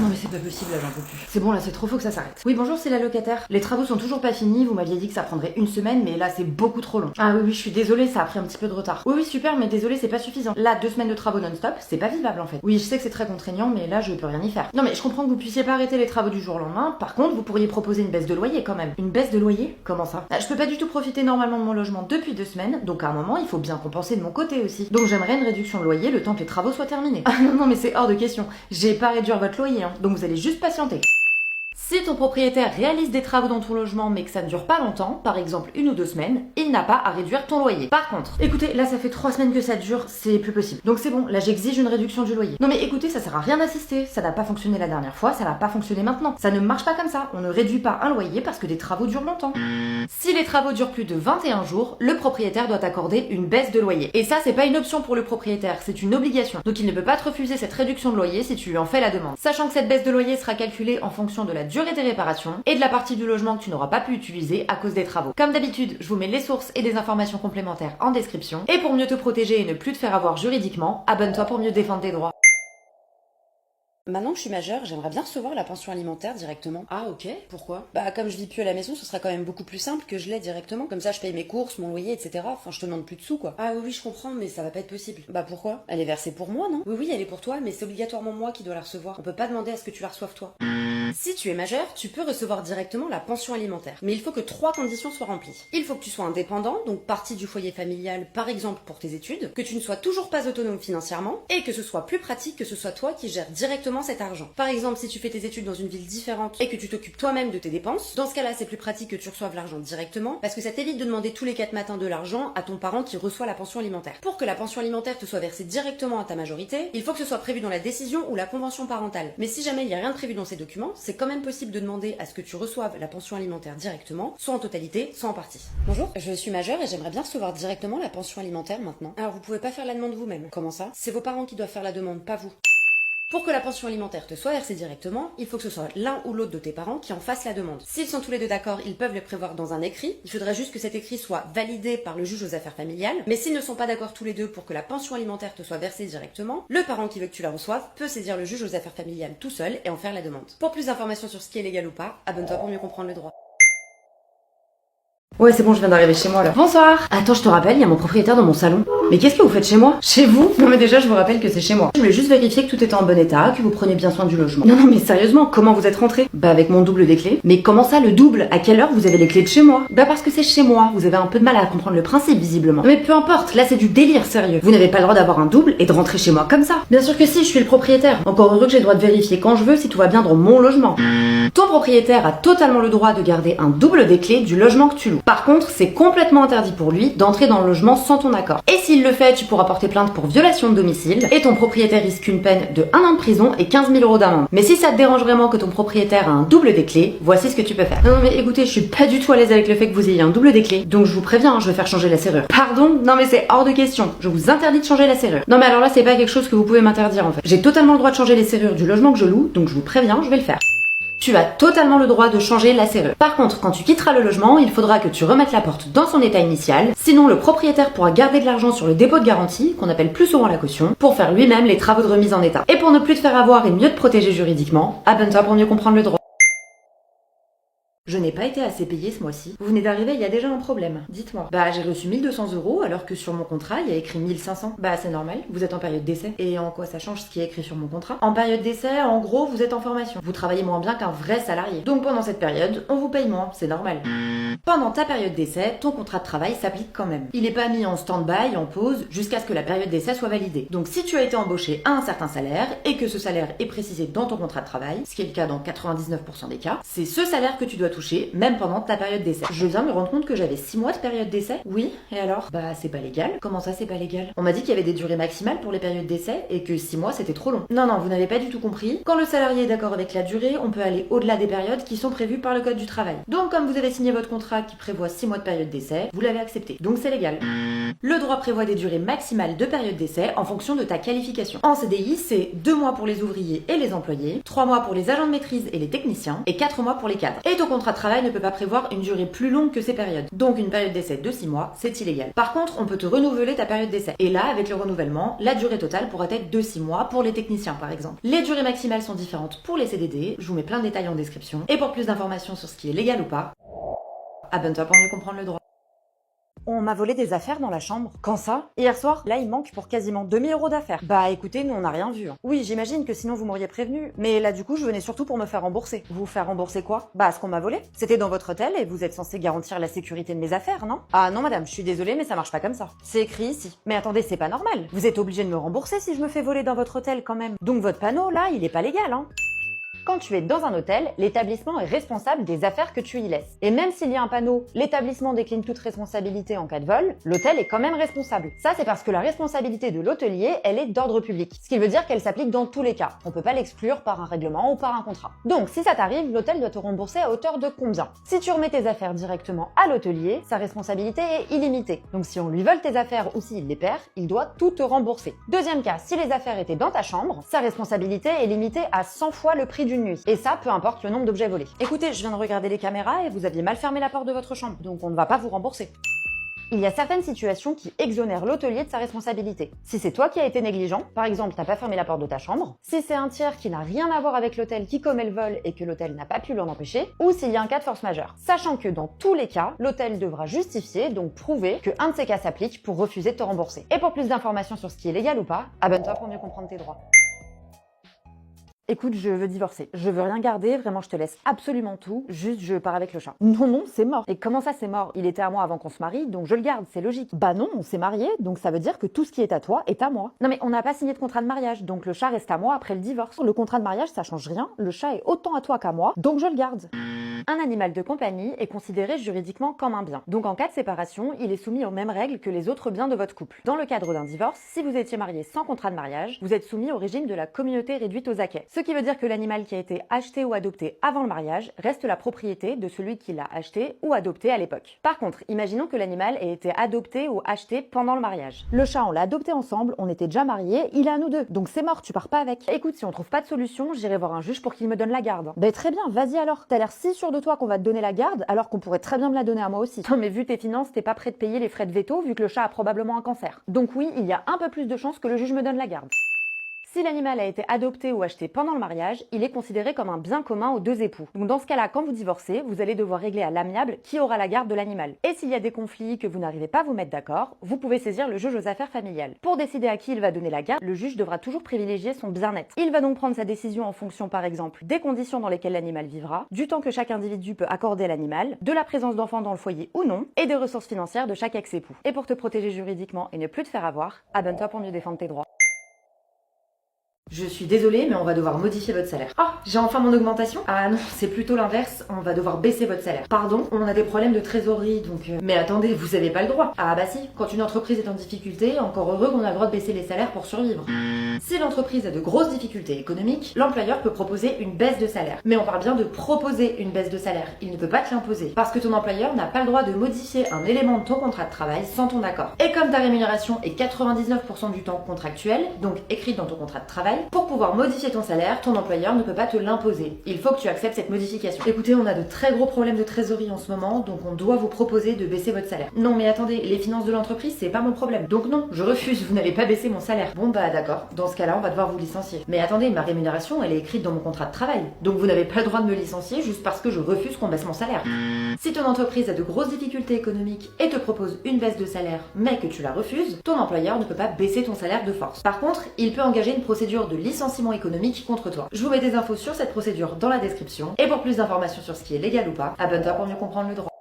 Non mais c'est pas possible là, j'en peux plus. C'est bon là, c'est trop faux que ça s'arrête. Oui bonjour, c'est la locataire. Les travaux sont toujours pas finis, vous m'aviez dit que ça prendrait une semaine, mais là c'est beaucoup trop long. Ah oui, je suis désolée, ça a pris un petit peu de retard. Oui super, mais désolée, c'est pas suffisant. Là, 2 semaines de travaux non-stop, c'est pas vivable en fait. Oui, je sais que c'est très contraignant, mais là je peux rien y faire. Non mais je comprends que vous puissiez pas arrêter les travaux du jour au lendemain, par contre vous pourriez proposer une baisse de loyer quand même. Une baisse de loyer? Comment ça? Je peux pas du tout profiter normalement de mon logement depuis 2 semaines, donc à un moment il faut bien compenser de mon côté aussi. Donc j'aimerais une réduction de loyer le temps que les travaux soient terminés. Ah non mais c'est hors de question. J'ai pas réduire votre loyer, hein, donc vous allez juste patienter. Si ton propriétaire réalise des travaux dans ton logement mais que ça ne dure pas longtemps, par exemple 1 ou 2 semaines, il n'a pas à réduire ton loyer. Par contre, écoutez, là ça fait 3 semaines que ça dure, c'est plus possible. Donc c'est bon, là j'exige une réduction du loyer. Non mais écoutez, ça sert à rien d'assister, ça n'a pas fonctionné la dernière fois, ça n'a pas fonctionné maintenant. Ça ne marche pas comme ça, on ne réduit pas un loyer parce que des travaux durent longtemps. Si les travaux durent plus de 21 jours, le propriétaire doit accorder une baisse de loyer. Et ça c'est pas une option pour le propriétaire, c'est une obligation. Donc il ne peut pas te refuser cette réduction de loyer si tu lui en fais la demande. Sachant que cette baisse de loyer sera calculée en fonction de la durée des réparations et de la partie du logement que tu n'auras pas pu utiliser à cause des travaux. Comme d'habitude, je vous mets les sources et des informations complémentaires en description. Et pour mieux te protéger et ne plus te faire avoir juridiquement, abonne-toi pour mieux défendre tes droits. Maintenant que je suis majeure, j'aimerais bien recevoir la pension alimentaire directement. Ah ok, pourquoi? Bah comme je vis plus à la maison, ce sera quand même beaucoup plus simple que je l'ai directement. Comme ça je paye mes courses, mon loyer, etc. Enfin je te demande plus de sous quoi. Ah oui, je comprends, mais ça va pas être possible. Bah pourquoi? Elle est versée pour moi, non? Oui, elle est pour toi, mais c'est obligatoirement moi qui dois la recevoir. On peut pas demander à ce que tu la reçoives toi. Si tu es majeur, tu peux recevoir directement la pension alimentaire. Mais il faut que 3 conditions soient remplies. Il faut que tu sois indépendant, donc partie du foyer familial par exemple pour tes études, que tu ne sois toujours pas autonome financièrement, et que ce soit plus pratique que ce soit toi qui gères directement cet argent. Par exemple, si tu fais tes études dans une ville différente et que tu t'occupes toi-même de tes dépenses, dans ce cas-là c'est plus pratique que tu reçoives l'argent directement, parce que ça t'évite de demander tous les 4 matins de l'argent à ton parent qui reçoit la pension alimentaire. Pour que la pension alimentaire te soit versée directement à ta majorité, il faut que ce soit prévu dans la décision ou la convention parentale. Mais si jamais il n'y a rien de prévu dans ces documents, c'est quand même possible de demander à ce que tu reçoives la pension alimentaire directement, soit en totalité, soit en partie. Bonjour, je suis majeure et j'aimerais bien recevoir directement la pension alimentaire maintenant. Alors vous pouvez pas faire la demande vous-même. Comment ça? C'est vos parents qui doivent faire la demande, pas vous. Pour que la pension alimentaire te soit versée directement, il faut que ce soit l'un ou l'autre de tes parents qui en fasse la demande. S'ils sont tous les deux d'accord, ils peuvent le prévoir dans un écrit. Il faudrait juste que cet écrit soit validé par le juge aux affaires familiales. Mais s'ils ne sont pas d'accord tous les deux pour que la pension alimentaire te soit versée directement, le parent qui veut que tu la reçoives peut saisir le juge aux affaires familiales tout seul et en faire la demande. Pour plus d'informations sur ce qui est légal ou pas, abonne-toi pour mieux comprendre le droit. Ouais, c'est bon, je viens d'arriver chez moi là. Bonsoir. Attends, je te rappelle, il y a mon propriétaire dans mon salon. Mais qu'est-ce que vous faites chez moi? Chez vous? Non mais déjà, je vous rappelle que c'est chez moi. Je voulais juste vérifier que tout était en bon état, que vous preniez bien soin du logement. Non mais sérieusement, comment vous êtes rentré? Bah avec mon double des clés. Mais comment ça, le double? À quelle heure vous avez les clés de chez moi? Bah parce que c'est chez moi. Vous avez un peu de mal à comprendre le principe visiblement. Non, mais peu importe, là c'est du délire sérieux. Vous n'avez pas le droit d'avoir un double et de rentrer chez moi comme ça. Bien sûr que si, je suis le propriétaire. Encore heureux que j'ai le droit de vérifier quand je veux si tout va bien dans mon logement. Ton propriétaire a totalement le droit de garder un double des clés du logement que tu loues. Par contre, c'est complètement interdit pour lui d'entrer dans le logement sans ton accord. Et s'il le fait, tu pourras porter plainte pour violation de domicile et ton propriétaire risque une peine de 1 an de prison et 15 000 € d'amende. Mais si ça te dérange vraiment que ton propriétaire a un double des clés, voici ce que tu peux faire. Non mais écoutez, je suis pas du tout à l'aise avec le fait que vous ayez un double des clés, donc je vous préviens, je vais faire changer la serrure. Pardon? Non mais c'est hors de question. Je vous interdis de changer la serrure. Non mais alors là, c'est pas quelque chose que vous pouvez m'interdire en fait. J'ai totalement le droit de changer les serrures du logement que je loue, donc je vous préviens, je vais le faire. Tu as totalement le droit de changer la serrure. Par contre, quand tu quitteras le logement, il faudra que tu remettes la porte dans son état initial. Sinon, le propriétaire pourra garder de l'argent sur le dépôt de garantie, qu'on appelle plus souvent la caution, pour faire lui-même les travaux de remise en état. Et pour ne plus te faire avoir et mieux te protéger juridiquement, abonne-toi pour mieux comprendre le droit. Je n'ai pas été assez payée ce mois-ci. Vous venez d'arriver, il y a déjà un problème. Dites-moi. Bah, j'ai reçu 1 200 € alors que sur mon contrat, il y a écrit 1 500. Bah, c'est normal, vous êtes en période d'essai. Et en quoi ça change ce qui est écrit sur mon contrat? En période d'essai, en gros, vous êtes en formation. Vous travaillez moins bien qu'un vrai salarié. Donc pendant cette période, on vous paye moins, c'est normal. Pendant ta période d'essai, ton contrat de travail s'applique quand même. Il n'est pas mis en stand-by, en pause, jusqu'à ce que la période d'essai soit validée. Donc si tu as été embauché à un certain salaire et que ce salaire est précisé dans ton contrat de travail, ce qui est le cas dans 99% des cas, c'est ce salaire que tu dois toucher, même pendant ta période d'essai. Je viens me rendre compte que j'avais 6 mois de période d'essai. Oui, et alors? Bah c'est pas légal. Comment ça c'est pas légal? On m'a dit qu'il y avait des durées maximales pour les périodes d'essai et que 6 mois c'était trop long. Non, vous n'avez pas du tout compris. Quand le salarié est d'accord avec la durée, on peut aller au-delà des périodes qui sont prévues par le code du travail. Donc comme vous avez signé votre contrat qui prévoit 6 mois de période d'essai, vous l'avez accepté. Donc c'est légal. Le droit prévoit des durées maximales de période d'essai en fonction de ta qualification. En CDI, c'est 2 mois pour les ouvriers et les employés, 3 mois pour les agents de maîtrise et les techniciens et 4 mois pour les cadres. Et ton contrat contrat de travail ne peut pas prévoir une durée plus longue que ces périodes. Donc une période d'essai de 6 mois, c'est illégal. Par contre, on peut te renouveler ta période d'essai. Et là, avec le renouvellement, la durée totale pourrait être de 6 mois pour les techniciens par exemple. Les durées maximales sont différentes pour les CDD, je vous mets plein de détails en description. Et pour plus d'informations sur ce qui est légal ou pas, abonne-toi pour mieux comprendre le droit. On m'a volé des affaires dans la chambre. Quand ça? Hier soir? Là, il manque pour quasiment 2000 € d'affaires. Bah écoutez, nous on n'a rien vu. Oui, j'imagine que sinon vous m'auriez prévenu. Mais là du coup, je venais surtout pour me faire rembourser. Vous faire rembourser quoi? Bah ce qu'on m'a volé. C'était dans votre hôtel et vous êtes censé garantir la sécurité de mes affaires, non? Ah non madame, je suis désolée mais ça marche pas comme ça. C'est écrit ici. Mais attendez, c'est pas normal. Vous êtes obligé de me rembourser si je me fais voler dans votre hôtel quand même. Donc votre panneau là, il est pas légal, hein? Quand tu es dans un hôtel, l'établissement est responsable des affaires que tu y laisses. Et même s'il y a un panneau « L'établissement décline toute responsabilité en cas de vol », l'hôtel est quand même responsable. Ça, c'est parce que la responsabilité de l'hôtelier, elle est d'ordre public. Ce qui veut dire qu'elle s'applique dans tous les cas. On peut pas l'exclure par un règlement ou par un contrat. Donc, si ça t'arrive, l'hôtel doit te rembourser à hauteur de combien? Si tu remets tes affaires directement à l'hôtelier, sa responsabilité est illimitée. Donc, si on lui vole tes affaires ou s'il les perd, il doit tout te rembourser. Deuxième cas, si les affaires étaient dans ta chambre, sa responsabilité est limitée à 100 fois le prix d'une nuit. Et ça, peu importe le nombre d'objets volés. Écoutez, je viens de regarder les caméras et vous aviez mal fermé la porte de votre chambre, donc on ne va pas vous rembourser. Il y a certaines situations qui exonèrent l'hôtelier de sa responsabilité. Si c'est toi qui as été négligent, par exemple t'as pas fermé la porte de ta chambre, si c'est un tiers qui n'a rien à voir avec l'hôtel qui commet le vol et que l'hôtel n'a pas pu l'en empêcher, ou s'il y a un cas de force majeure. Sachant que dans tous les cas, l'hôtel devra justifier, donc prouver, que un de ces cas s'applique pour refuser de te rembourser. Et pour plus d'informations sur ce qui est légal ou pas, abonne-toi pour mieux comprendre tes droits. Écoute, je veux divorcer. Je veux rien garder, vraiment, je te laisse absolument tout. Juste, je pars avec le chat. Non, non, c'est mort. Et comment ça, c'est mort? Il était à moi avant qu'on se marie, donc je le garde, c'est logique. Bah non, on s'est mariés, donc ça veut dire que tout ce qui est à toi est à moi. Non mais on n'a pas signé de contrat de mariage, donc le chat reste à moi après le divorce. Le contrat de mariage, ça change rien. Le chat est autant à toi qu'à moi, donc je le garde. Un animal de compagnie est considéré juridiquement comme un bien. Donc en cas de séparation, il est soumis aux mêmes règles que les autres biens de votre couple. Dans le cadre d'un divorce, si vous étiez marié sans contrat de mariage, vous êtes soumis au régime de la communauté réduite aux acquêts. Ce qui veut dire que l'animal qui a été acheté ou adopté avant le mariage reste la propriété de celui qui l'a acheté ou adopté à l'époque. Par contre, imaginons que l'animal ait été adopté ou acheté pendant le mariage. Le chat, on l'a adopté ensemble, on était déjà mariés, il est à nous deux. Donc c'est mort, tu pars pas avec. Écoute, si on trouve pas de solution, j'irai voir un juge pour qu'il me donne la garde. Ben très bien, vas-y alors. T'as l'air si sûr de toi qu'on va te donner la garde, alors qu'on pourrait très bien me la donner à moi aussi. Non mais vu tes finances, t'es pas prêt de payer les frais de veto vu que le chat a probablement un cancer. Donc oui, il y a un peu plus de chances que le juge me donne la garde. Si l'animal a été adopté ou acheté pendant le mariage, il est considéré comme un bien commun aux deux époux. Donc dans ce cas-là, quand vous divorcez, vous allez devoir régler à l'amiable qui aura la garde de l'animal. Et s'il y a des conflits que vous n'arrivez pas à vous mettre d'accord, vous pouvez saisir le juge aux affaires familiales. Pour décider à qui il va donner la garde, le juge devra toujours privilégier son bien-être. Il va donc prendre sa décision en fonction par exemple des conditions dans lesquelles l'animal vivra, du temps que chaque individu peut accorder à l'animal, de la présence d'enfants dans le foyer ou non, et des ressources financières de chaque ex-époux. Et pour te protéger juridiquement et ne plus te faire avoir, abonne-toi pour mieux défendre tes droits. Je suis désolée, mais on va devoir modifier votre salaire. Ah, j'ai enfin mon augmentation? Ah non, c'est plutôt l'inverse, on va devoir baisser votre salaire. Pardon, on a des problèmes de trésorerie, donc... Mais attendez, vous avez pas le droit. Ah bah si, quand une entreprise est en difficulté, encore heureux qu'on a le droit de baisser les salaires pour survivre. Si l'entreprise a de grosses difficultés économiques, l'employeur peut proposer une baisse de salaire. Mais on parle bien de proposer une baisse de salaire, il ne peut pas te l'imposer. Parce que ton employeur n'a pas le droit de modifier un élément de ton contrat de travail sans ton accord. Et comme ta rémunération est 99% du temps contractuelle, donc écrite dans ton contrat de travail, pour pouvoir modifier ton salaire, ton employeur ne peut pas te l'imposer. Il faut que tu acceptes cette modification. Écoutez, on a de très gros problèmes de trésorerie en ce moment, donc on doit vous proposer de baisser votre salaire. Non mais attendez, les finances de l'entreprise, c'est pas mon problème. Donc non, je refuse, vous n'avez pas baissé mon salaire. Bon bah d'accord, dans ce cas-là, on va devoir vous licencier. Mais attendez, ma rémunération, elle est écrite dans mon contrat de travail. Donc vous n'avez pas le droit de me licencier juste parce que je refuse qu'on baisse mon salaire. Si ton entreprise a de grosses difficultés économiques et te propose une baisse de salaire, mais que tu la refuses, ton employeur ne peut pas baisser ton salaire de force. Par contre, il peut engager une procédure de licenciement économique contre toi. Je vous mets des infos sur cette procédure dans la description. Et pour plus d'informations sur ce qui est légal ou pas, abonne-toi pour mieux comprendre le droit.